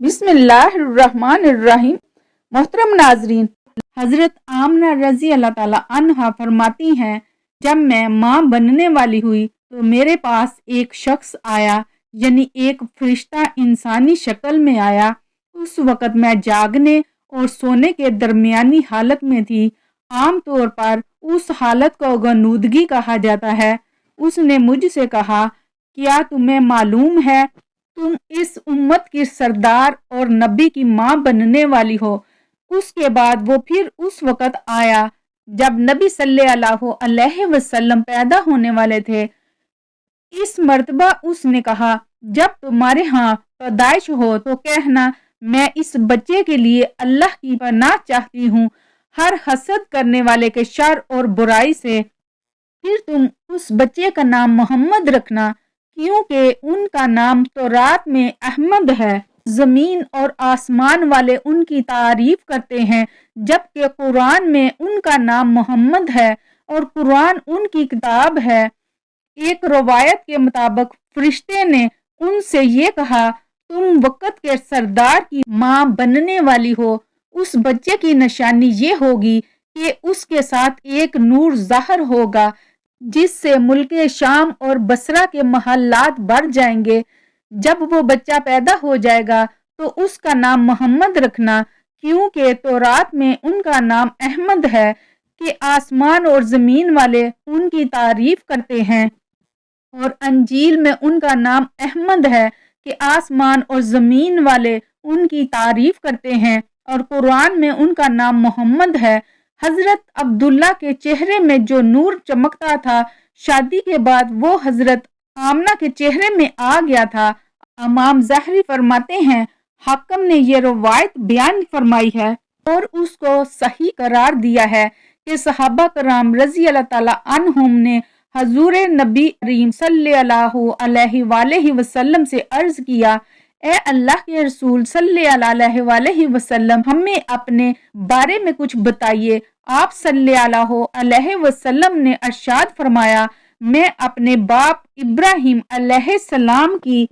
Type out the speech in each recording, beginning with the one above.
بسم اللہ الرحمن الرحیم۔ محترم ناظرین، حضرت آمنہ رضی اللہ تعالیٰ عنہا فرماتی ہیں، جب میں ماں بننے والی ہوئی تو میرے پاس ایک شخص آیا، یعنی ایک فرشتہ انسانی شکل میں آیا۔ اس وقت میں جاگنے اور سونے کے درمیانی حالت میں تھی۔ عام طور پر اس حالت کو غنودگی کہا جاتا ہے۔ اس نے مجھ سے کہا، کیا تمہیں معلوم ہے تم اس امت کی سردار اور نبی کی ماں بننے والی ہو؟ اس کے بعد وہ پھر اس وقت آیا جب نبی صلی اللہ علیہ وسلم پیدا ہونے والے تھے۔ اس مرتبہ اس نے کہا، جب تمہارے ہاں پیدائش ہو تو کہنا، میں اس بچے کے لیے اللہ کی پناہ چاہتی ہوں ہر حسد کرنے والے کے شر اور برائی سے۔ پھر تم اس بچے کا نام محمد رکھنا، کیونکہ ان کا نام تورات میں احمد ہے۔ زمین اور آسمان والے ان کی تعریف کرتے ہیں، جبکہ قرآن میں ان کا نام محمد ہے اور قرآن ان کی کتاب ہے۔ ایک روایت کے مطابق فرشتے نے ان سے یہ کہا، تم وقت کے سردار کی ماں بننے والی ہو۔ اس بچے کی نشانی یہ ہوگی کہ اس کے ساتھ ایک نور ظاہر ہوگا جس سے ملک شام اور بصرہ کے محلات بھر جائیں گے۔ جب وہ بچہ پیدا ہو جائے گا تو اس کا نام محمد رکھنا، کیونکہ تورات میں ان کا نام احمد ہے کہ آسمان اور زمین والے ان کی تعریف کرتے ہیں، اور انجیل میں ان کا نام احمد ہے کہ آسمان اور زمین والے ان کی تعریف کرتے ہیں، اور قرآن میں ان کا نام محمد ہے۔ حضرت عبداللہ کے چہرے میں جو نور چمکتا تھا، شادی کے بعد وہ حضرت آمنہ کے چہرے میں آ گیا تھا۔ امام ظاہری فرماتے ہیں، حاکم نے یہ روایت بیان فرمائی ہے اور اس کو صحیح قرار دیا ہے کہ صحابہ کرام رضی اللہ تعالیٰ عنہم نے حضور نبی کریم صلی اللہ علیہ وآلہ وسلم سے عرض کیا، اے اللہ کے رسول صلی اللہ علیہ وآلہ وسلم، ہمیں اپنے بارے میں کچھ بتائیے۔ آپ صلی اللہ علیہ وسلم نے ارشاد فرمایا، میں اپنے باپ ابراہیم علیہ السلام کی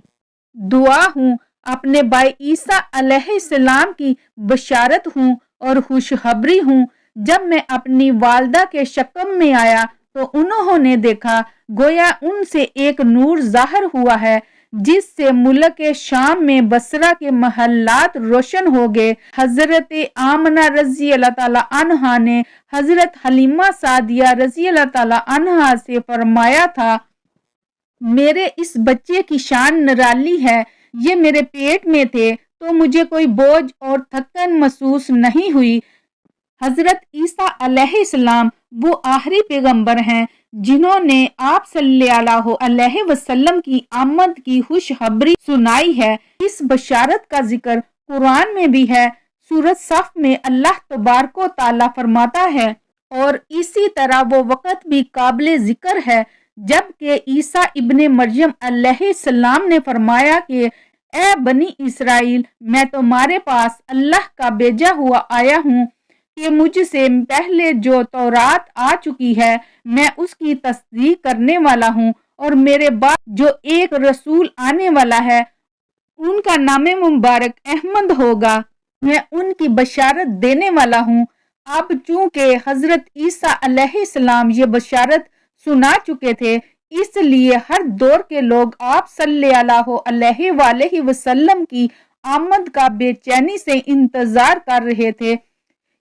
دعا ہوں، اپنے بھائی عیسیٰ علیہ السلام کی بشارت ہوں اور خوشخبری ہوں۔ جب میں اپنی والدہ کے شکم میں آیا تو انہوں نے دیکھا گویا ان سے ایک نور ظاہر ہوا ہے جس سے ملک شام میں بصرہ کے محلات روشن ہو گئے۔ حضرت آمنہ رضی اللہ تعالیٰ عنہا نے حضرت حلیمہ سعدیہ رضی اللہ تعالیٰ عنہا سے فرمایا تھا، میرے اس بچے کی شان نرالی ہے، یہ میرے پیٹ میں تھے تو مجھے کوئی بوجھ اور تھکن محسوس نہیں ہوئی۔ حضرت عیسیٰ علیہ السلام وہ آخری پیغمبر ہیں جنہوں نے آپ صلی اللہ علیہ وسلم کی آمد کی خوشخبری سنائی ہے۔ اس بشارت کا ذکر قرآن میں بھی ہے۔ سورۃ صف میں اللہ تبارک و تعالیٰ فرماتا ہے، اور اسی طرح وہ وقت بھی قابل ذکر ہے جب کہ عیسیٰ ابن مریم علیہ السلام نے فرمایا کہ اے بنی اسرائیل، میں تمہارے پاس اللہ کا بھیجا ہوا آیا ہوں کہ مجھ سے پہلے جو تورات آ چکی ہے میں اس کی تصدیق کرنے والا ہوں، اور میرے بعد جو ایک رسول آنے والا ہے ان کا نام مبارک احمد ہوگا، میں ان کی بشارت دینے والا ہوں۔ اب چونکہ حضرت عیسیٰ علیہ السلام یہ بشارت سنا چکے تھے، اس لیے ہر دور کے لوگ آپ صلی اللہ علیہ وآلہ وسلم کی آمد کا بے چینی سے انتظار کر رہے تھے۔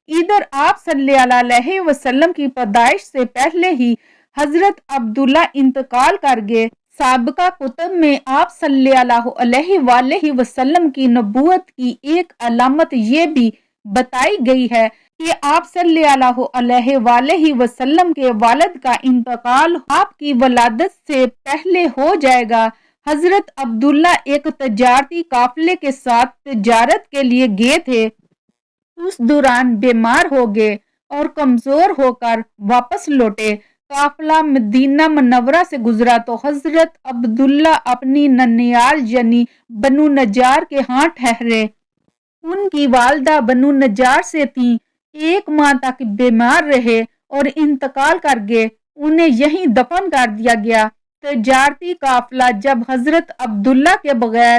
ادھر آپ صلی اللہ علیہ وسلم کی پیدائش سے پہلے ہی حضرت عبداللہ انتقال کر گئے۔ سابقہ کتب میں آپ صلی اللہ علیہ وآلہ وسلم کی نبوت کی ایک علامت یہ بھی بتائی گئی ہے کہ آپ صلی اللہ علیہ وآلہ وسلم کے والد کا انتقال آپ کی ولادت سے پہلے ہو جائے گا۔ حضرت عبداللہ ایک تجارتی قافلے کے ساتھ تجارت کے لیے گئے تھے، اس دوران بیمار ہو گئے اور کمزور ہو کر واپس لوٹے۔ قافلہ مدینہ منورہ سے گزرا تو حضرت عبداللہ اپنی ننیال یعنی بنو نجار کے ہاں ٹھہرے۔ ان کی والدہ بنو نجار سے تھیں، ایک ماہ تک بیمار رہے اور انتقال کر گئے، انہیں یہیں دفن کر دیا گیا۔ تجارتی قافلہ جب حضرت عبداللہ کے بغیر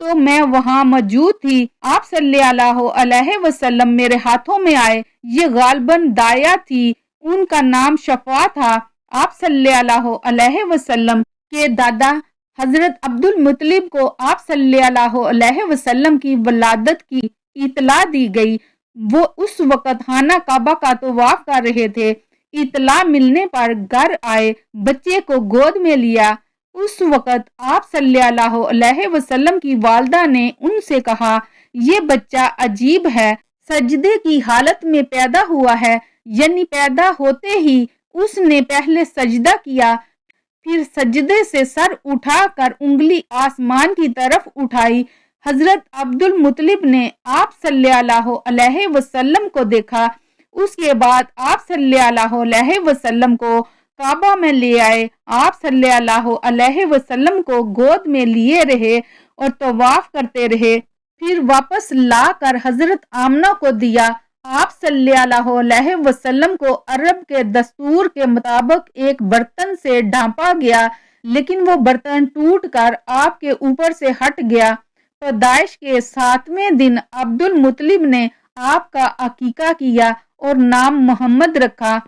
تو میں وہاں موجود تھی۔ آپ صلی اللہ علیہ وسلم میرے ہاتھوں میں آئے۔ یہ غالباً دایا تھی، ان کا نام شفا تھا۔ آپ صلی اللہ علیہ وسلم کے دادا حضرت عبد المطلب کو آپ صلی اللہ علیہ وسلم کی ولادت کی اطلاع دی گئی۔ وہ اس وقت خانہ کعبہ کا طواف کر رہے تھے۔ اطلاع ملنے پر گھر آئے، بچے کو گود میں لیا۔ اس وقت آپ صلی اللہ علیہ وسلم کی والدہ نے ان سے کہا، یہ بچہ عجیب ہے، سجدے کی حالت میں پیدا ہوا ہے، یعنی پیدا ہوتے ہی اس نے پہلے سجدہ کیا، پھر سجدے سے سر اٹھا کر انگلی آسمان کی طرف اٹھائی۔ حضرت عبد المطلب نے آپ صلی اللہ علیہ وسلم کو دیکھا۔ اس کے بعد آپ صلی اللہ علیہ وسلم کو کعبہ میں لے آئے۔ آپ صلی اللہ علیہ وسلم کو گود میں لیے رہے اور طواف کرتے رہے، پھر واپس لا کر حضرت آمنہ کو دیا۔ آپ صلی اللہ علیہ وسلم کو عرب کے دستور کے مطابق ایک برتن سے ڈھانپا گیا، لیکن وہ برتن ٹوٹ کر آپ کے اوپر سے ہٹ گیا۔ پیدائش کے 7ویں دن عبد المطلب نے آپ کا عقیقہ کیا اور نام محمد رکھا۔